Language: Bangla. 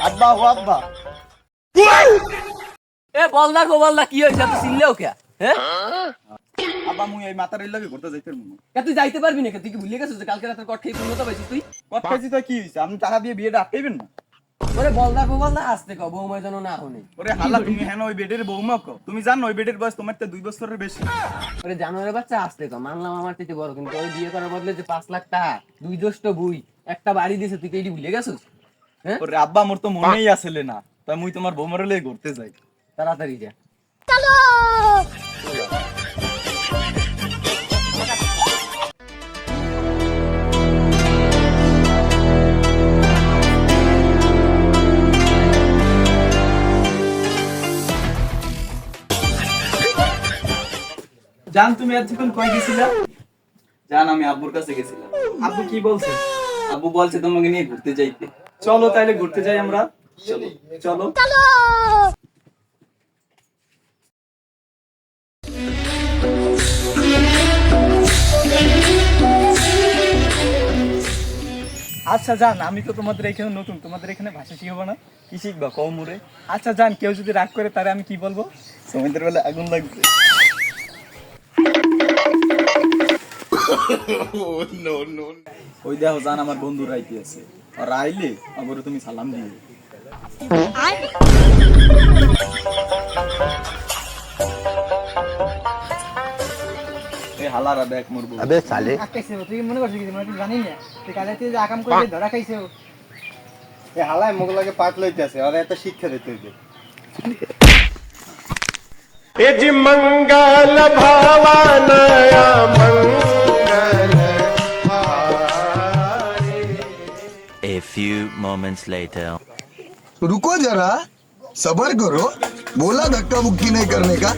আব্বা ও আব্বা এ বলদা গোবলদা কি হইছে তুই চিনলেও কে? হ্যাঁ আব্বা মুই এই মাতার লাগে ঘুরতে যাইতে মু তুই যাইতে পারবি না, তুই কি ভুলে গেছিস যে কালকে রাতে কট খেয়ে পূর্ণতা পাইছিস তুই? কত খাইছি তো কি হইছে আপনি টাকা দিয়ে বিয়েটা আটকাইবেন না ওরে বলদা গোবলদা আসতে কও বৌমাই যেন না হনে। ওরে হালা তুমি হেন ওই বেডের বৌমা কও তুমি জানো ওই বেডের বয়স তোমার তো 2 বছরের বেশি ওরে জানোয়ারের বাচ্চা আসতে কও, মানলাম আমার থেকে বড়, কিন্তু ওই বিয়ে করার বদলে যে 5 লাখ টাকা দুই দোষ্ট বুই একটা বাড়ি দিছে, তুই কি এটি ভুলে গেছিস? হ্যাঁ ওরে আব্বা মোর তো মনেই আসলে না তাই মুই তোমার বৌমার লগে ঘুরতে যাই তাড়াতাড়ি যা। জান তুমি এতক্ষণ কই গেছিলা জান আমি আব্বুর কাছে গেছিলাম আব্বু কি বলছে আব্বু বলছে তোমাকে নিয়ে ঘুরতে যাইতে চলো তাইলে ঘুরতে যাই আমরা চলো চলো আচ্ছা জান আমি তো তোমাদের এখানে নতুন তোমাদের এখানে ভাষা শিখাবো না কি শিখবা কও মুরে আচ্ছা জান কেউ যদি রাগ করে তারে আমি কি বলবো সমুদ্রের বেলা আগুন লাগবে ওই দেখো জান আমার বন্ধু রাইতে আছে আর আইলে আবার তুমি সালাম দিও এই হালারা দেখ মোর বউ अबे साले আকাইছে তুই মনে করছিস কি মানে তুই জানি না তুই কালে তুই আকাম করে ধরা খাইছে ए हालाय मग लगे पाठ लইতেছে আর এত শিক্ষা দিতে হইবে ए जी मंगल भावनया मंगल A few moments later. रुको जरा सबर करो बोला धक्का मुक्की नहीं करने का